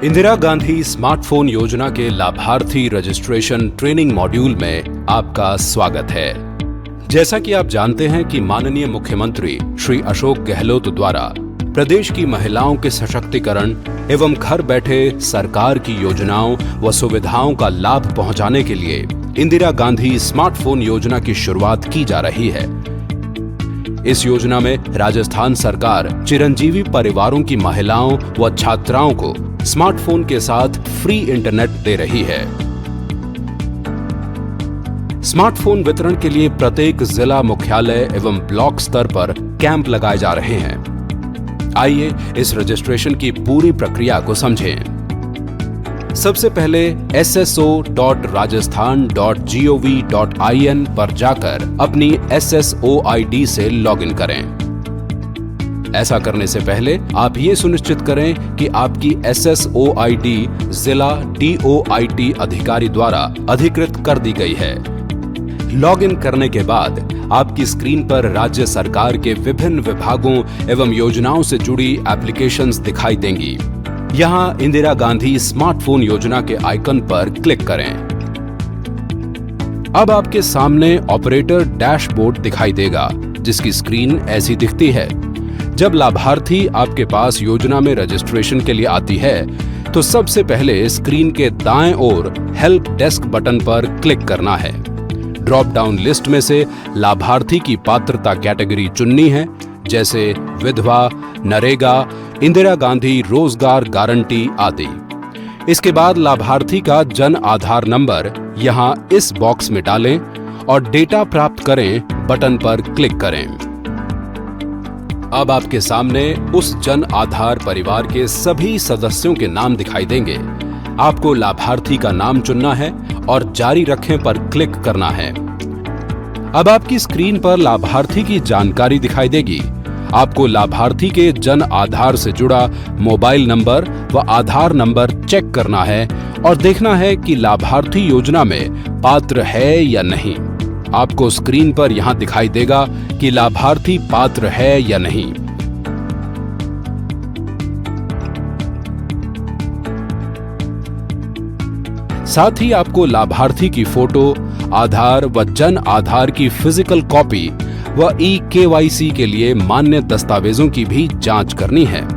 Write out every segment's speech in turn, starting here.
Indira Gandhi smartphone योजना के लाभार्थी रजिस्ट्रेशन ट्रेनिंग मॉड्यूल में आपका स्वागत है। जैसा कि आप जानते हैं कि माननीय मुख्यमंत्री श्री अशोक गहलोत द्वारा प्रदेश की महिलाओं के सशक्तिकरण एवं घर बैठे सरकार की योजनाओं व सुविधाओं का लाभ पहुंचाने के लिए इंदिरा गांधी स्मार्टफोन योजना की शुरुआत की जा रही है। इस योजना में राजस्थान सरकार चिरंजीवी परिवारों की महिलाओं व छात्राओं को स्मार्टफोन के साथ फ्री इंटरनेट दे रही है। स्मार्टफोन वितरण के लिए प्रत्येक जिला मुख्यालय एवं ब्लॉक स्तर पर कैंप लगाए जा रहे हैं। आइए इस रजिस्ट्रेशन की पूरी प्रक्रिया को समझें। सबसे पहले sso.rajasthan.gov.in पर जाकर अपनी SSO ID से लॉगिन करें। ऐसा करने से पहले आप ये सुनिश्चित करें कि आपकी SSO ID जिला DOIT अधिकारी द्वारा अधिकृत कर दी गई है। लॉगिन करने के बाद आपकी स्क्रीन पर राज्य सरकार के विभिन्न विभागों एवं योजनाओं से जुड़ी एप्लीकेशंस दिखाई देंगी। यहाँ इंदिरा गांधी स्मार्टफोन योजना के आइकन पर क्लिक करें। अब आपके सामने ऑपरेटर डैशबोर्ड दिखाई देगा, जिसकी स्क्रीन ऐसी दिखती है। जब लाभार्थी आपके पास योजना में रजिस्ट्रेशन के लिए आती है, तो सबसे पहले स्क्रीन के दाएं ओर हेल्प डेस्क बटन पर क्लिक करना है। ड्रॉप डाउन लिस्ट में से लाभार्थी की पात्रता कैटेगरी चुननी है, जैसे विधवा, नरेगा, इंदिरा गांधी रोजगार गारंटी आदि। इसके बाद लाभार्थी का जन आधार नंबर यहां इस बॉक्स में डालें और डेटा प्राप्त करें बटन पर क्लिक करें। अब आपके सामने उस जन आधार परिवार के सभी सदस्यों के नाम दिखाई देंगे। आपको लाभार्थी का नाम चुनना है और जारी रखें पर क्लिक करना है। अब आपकी स्क्रीन पर लाभार्थी की जानकारी दिखाई देगी। आपको लाभार्थी के जन आधार से जुड़ा मोबाइल नंबर व आधार नंबर चेक करना है और देखना है कि लाभार्थी योजना में पात्र है या नहीं। आपको स्क्रीन पर यहां दिखाई देगा कि लाभार्थी पात्र है या नहीं। साथ ही आपको लाभार्थी की फोटो, आधार व जन आधार की फिजिकल कॉपी व eKYC के लिए मान्य दस्तावेजों की भी जांच करनी है।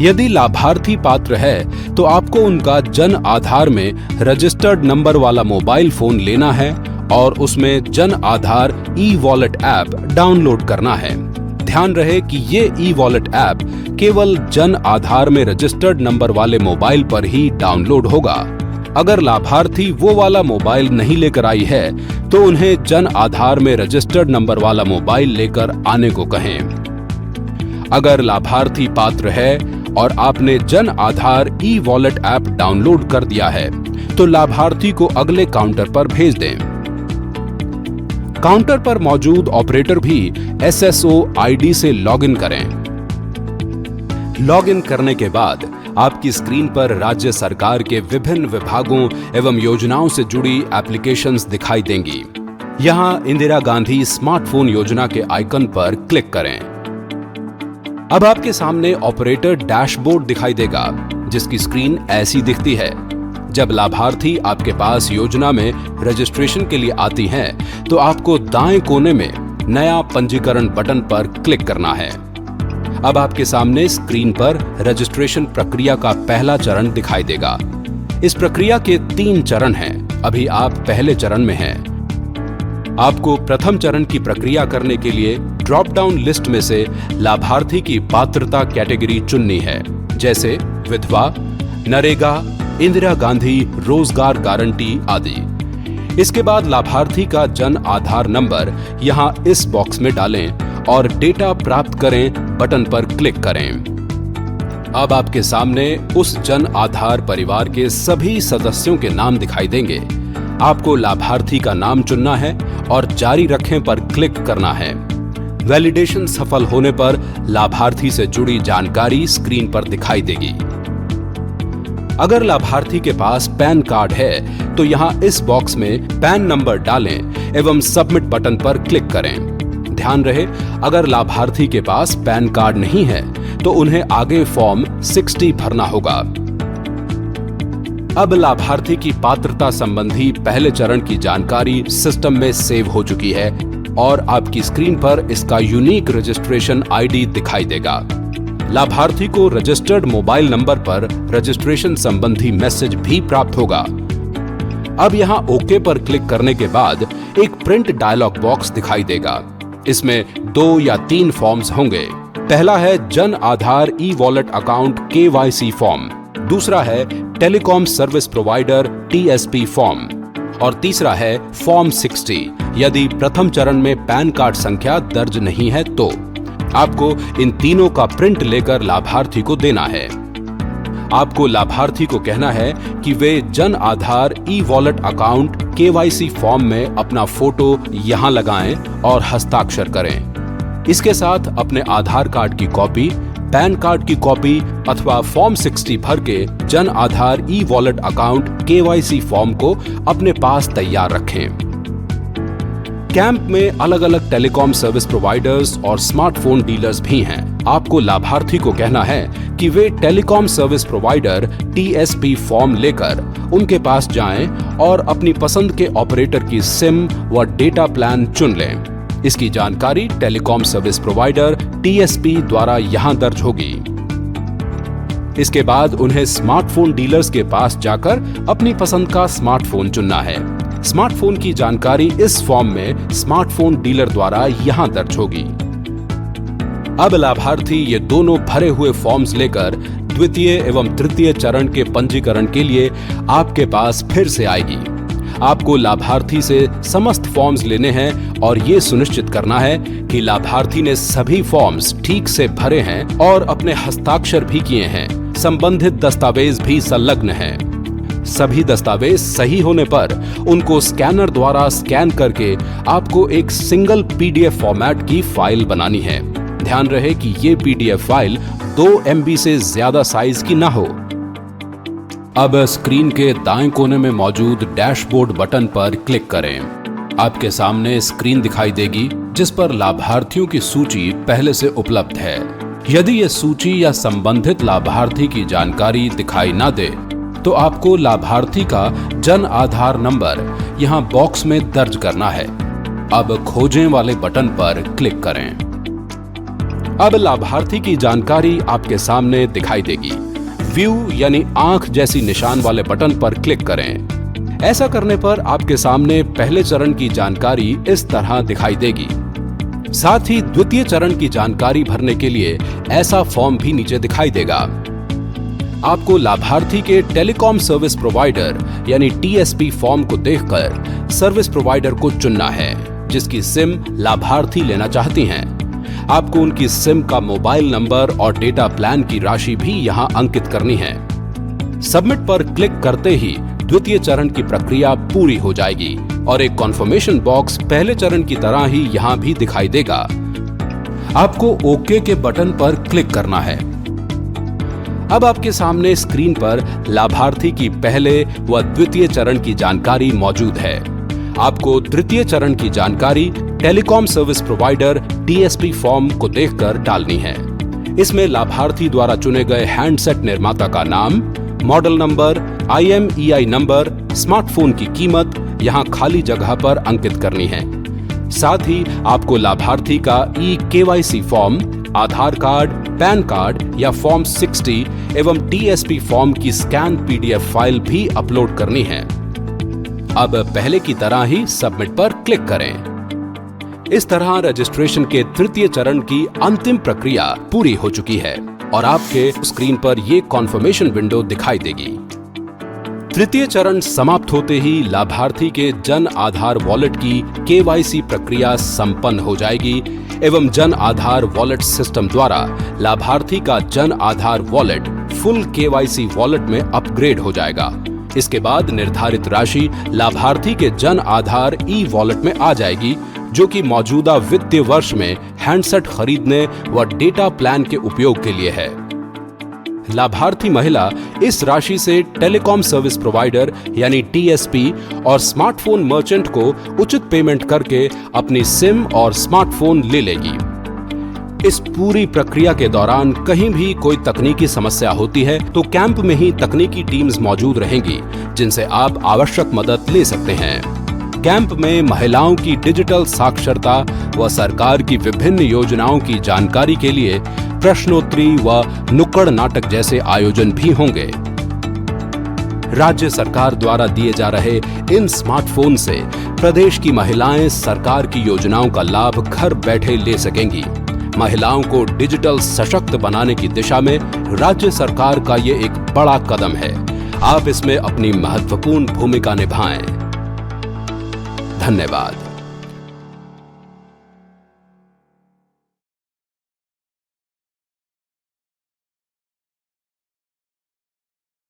यदि लाभार्थी पात्र है तो आपको उनका जन आधार में रजिस्टर्ड नंबर वाला मोबाइल फोन लेना है और उसमें Jan Aadhaar e-wallet app download करना है। ध्यान रहे कि ये ई-वॉलेट ऐप केवल जन आधार में रजिस्टर्ड नंबर वाले मोबाइल पर ही डाउनलोड होगा। अगर लाभार्थी वो वाला मोबाइल नहीं लेकर आई है तो उन्हें जन आधार में रजिस्टर्ड नंबर वाला मोबाइल लेकर आने को कहें। अगर लाभार्थी पात्र है और आपने Jan Aadhaar e-wallet app download कर दिया है तो लाभार्थी को अगले काउंटर पर भेज दें। काउंटर पर मौजूद ऑपरेटर भी SSO ID से लॉगिन करें। लॉगिन करने के बाद आपकी स्क्रीन पर राज्य सरकार के विभिन्न विभागों एवं योजनाओं से जुड़ी एप्लीकेशंस दिखाई देंगी। यहां इंदिरा गांधी स्मार्टफोन योजना के आइकन पर क्लिक करें। अब आपके सामने ऑपरेटर डैशबोर्ड दिखाई देगा, जिसकी स्क्रीन ऐसी दिखती है। जब लाभार्थी आपके पास योजना में रजिस्ट्रेशन के लिए आती हैं, तो आपको दाएं कोने में नया पंजीकरण बटन पर क्लिक करना है। अब आपके सामने स्क्रीन पर रजिस्ट्रेशन प्रक्रिया का पहला चरण दिखाई देगा। इस प्रक्रिया के 3 चरण हैं। अभी आप पहले चरण में हैं। आपको प्रथम चरण की प्रक्रिया करने के लिए ड्रॉप डाउन लिस्ट में से लाभार्थी की पात्रता कैटेगरी चुननी है, जैसे विधवा, नरेगा, इंदिरा गांधी रोजगार गारंटी आदि। इसके बाद लाभार्थी का जन आधार नंबर यहां इस बॉक्स में डालें और डेटा प्राप्त करें बटन पर क्लिक करें। अब आपके सामने उस जन आधार परिवार के सभी सदस्यों के नाम दिखाई देंगे। आपको लाभार्थी का नाम चुनना है और जारी रखें पर क्लिक करना है। वैलिडेशन सफल होने पर लाभार्थी से जुड़ी जानकारी स्क्रीन पर दिखाई देगी। अगर लाभार्थी के पास पैन कार्ड है तो यहां इस बॉक्स में पैन नंबर डालें एवं सबमिट बटन पर क्लिक करें। ध्यान रहे, अगर लाभार्थी के पास पैन कार्ड नहीं है तो उन्हें आगे फॉर्म 60 भरना होगा। अब लाभार्थी की पात्रता संबंधी पहले चरण की जानकारी सिस्टम में सेव हो चुकी है और आपकी स्क्रीन पर इसका यूनिक रजिस्ट्रेशन आईडी दिखाई देगा। लाभार्थी को रजिस्टर्ड मोबाइल नंबर पर रजिस्ट्रेशन संबंधी मैसेज भी प्राप्त होगा। अब यहां ओके पर क्लिक करने के बाद एक प्रिंट डायलॉग बॉक्स दिखाई देगा। इसमें 2 या 3 फॉर्म्स होंगे। पहला है Jan Aadhaar e wallet account KYC form, दूसरा है telecom service provider TSP form और तीसरा है फॉर्म 60 यदि प्रथम चरण में पैन कार्ड संख्या दर्ज नहीं है तो। आपको इन तीनों का प्रिंट लेकर लाभार्थी को देना है। आपको लाभार्थी को कहना है कि वे Jan Aadhaar e wallet account KYC form में अपना फोटो यहां लगाएं और हस्ताक्षर करें। इसके साथ अपने आधार कार्ड की कॉपी, पैन कार्ड की कॉपी अथवा फॉर्म 60 भर के Jan Aadhaar e wallet account KYC form को अपने पास तैयार रखें। कैंप में अलग अलग टेलीकॉम सर्विस प्रोवाइडर्स और स्मार्टफोन डीलर्स भी हैं। आपको लाभार्थी को कहना है कि वे telecom service provider TSP form लेकर उनके पास जाएं और अपनी पसंद के ऑपरेटर की सिम व डेटा प्लान चुन लें। इसकी जानकारी टेलीकॉम सर्विस प्रोवाइडर TSP द्वारा यहां दर्ज होगी। इसके बाद उन्हें स्मार्टफोन डीलर्स के पास जाकर अपनी पसंद का स्मार्टफोन चुनना है। स्मार्टफोन की जानकारी इस फॉर्म में स्मार्टफोन डीलर द्वारा यहां दर्ज होगी। अब लाभार्थी ये दोनों भरे हुए फॉर्म्स लेकर द्वितीय एवं तृतीय चरण के पंजीकरण के लिए आपके पास फिर से आएगी। आपको लाभार्थी से समस्त फॉर्म्स लेने हैं और ये सुनिश्चित करना है कि लाभार्थी ने सभी फॉर्म्स ठीक से भरे हैं और अपने हस्ताक्षर भी किए हैं। संबंधित दस्तावेज भी संलग्न हैं। सभी दस्तावेज सही होने पर उनको स्कैनर द्वारा स्कैन करके आपको एक सिंगल PDF फॉर्मेट की फाइल बनानी है। ध्यान रहे कि ये PDF फाइल 2 MB से ज्यादा साइज की ना हो। अब स्क्रीन के दाएं कोने में मौजूद डैशबोर्ड बटन पर क्लिक करें। आपके सामने स्क्रीन दिखाई देगी जिस पर लाभार्थियों की सूची पहले से उपलब्ध है। यदि ये सूची या संबंधित लाभार्थी की जानकारी दिखाई ना दे तो आपको लाभार्थी का जन आधार नंबर यहां बॉक्स में दर्ज करना है। अब खोजें वाले बटन पर क्लिक करें। अब लाभार्थी की जानकारी आपके सामने दिखाई देगी। व्यू यानी आंख जैसी निशान वाले बटन पर क्लिक करें। ऐसा करने पर आपके सामने पहले चरण की जानकारी इस तरह दिखाई देगी। साथ ही द्वितीय चरण की जानकारी भरने के लिए ऐसा फॉर्म भी नीचे दिखाई देगा। आपको लाभार्थी के टेलीकॉम सर्विस प्रोवाइडर यानी TSP फॉर्म को देखकर सर्विस प्रोवाइडर को चुनना है जिसकी सिम लाभार्थी लेना चाहती हैं। आपको उनकी सिम का मोबाइल नंबर और डेटा प्लान की राशि भी यहां अंकित करनी है। सबमिट पर क्लिक करते ही द्वितीय चरण की प्रक्रिया पूरी हो जाएगी और एक कॉन्फर्मेशन बॉक्स पहले चरण की तरह ही यहां भी दिखाई देगा। आपको ओके के बटन पर क्लिक करना है। अब आपके सामने स्क्रीन पर लाभार्थी की पहले व द्वितीय चरण की जानकारी मौजूद है। आपको तृतीय चरण की जानकारी telecom service provider TSP form को देखकर डालनी है। इसमें लाभार्थी द्वारा चुने गए हैंडसेट निर्माता का नाम, model number, IMEI number, smartphone की कीमत यहां खाली जगह पर अंकित करनी है। साथ ही आपको लाभार्थी का KYC फॉर्म, आधार कार्ड, पैन कार्ड या फॉर्म 60 एवं TSP फॉर्म की स्कैन PDF फाइल भी अपलोड करनी है। अब पहले की तरह ही सबमिट पर क्लिक करें। इस तरह रजिस्ट्रेशन के तृतीय चरण की अंतिम प्रक्रिया पूरी हो चुकी है और आपके स्क्रीन पर ये कॉन्फर्मेशन विंडो दिखाई देगी। तृतीय चरण समाप्त होते ही लाभार्थी के जन आधार वॉलेट की KYC प्रक्रिया संपन्न हो जाएगी एवं जन आधार वॉलेट सिस्टम द्वारा लाभार्थी का Jan Aadhaar wallet full KYC wallet में अपग्रेड हो जाएगा। इसके बाद निर्धारित राशि लाभार्थी के जन आधार वॉलेट में आ जाएगी जो कि मौजूदा वित्तीय वर्ष में हैंडसेट खरीदने व डेटा प्लान के उपयोग के लिए है। लाभार्थी महिला इस राशि से टेलीकॉम सर्विस प्रोवाइडर यानी TSP और स्मार्टफोन मर्चेंट को उचित पेमेंट करके अपनी सिम और स्मार्टफोन ले लेगी। इस पूरी प्रक्रिया के दौरान कहीं भी कोई तकनीकी समस्या होती है तो कैंप में ही तकनीकी टीम्स मौजूद रहेंगी, जिनसे आप आवश्यक मदद ले सकते हैं। कैंप में महिलाओं की डिजिटल साक्षरता व सरकार की विभिन्न योजनाओं की जानकारी के लिए प्रश्नोत्तरी व नुक्कड़ नाटक जैसे आयोजन भी होंगे। राज्य सरकार द्वारा दिए जा रहे इन स्मार्टफोन से प्रदेश की महिलाएं सरकार की योजनाओं का लाभ घर बैठे ले सकेंगी। महिलाओं को डिजिटल सशक्त बनाने की दिशा में राज्य सरकार का ये एक बड़ा कदम है। आप इसमें अपनी महत्वपूर्ण भूमिका निभाएं। धन्यवाद।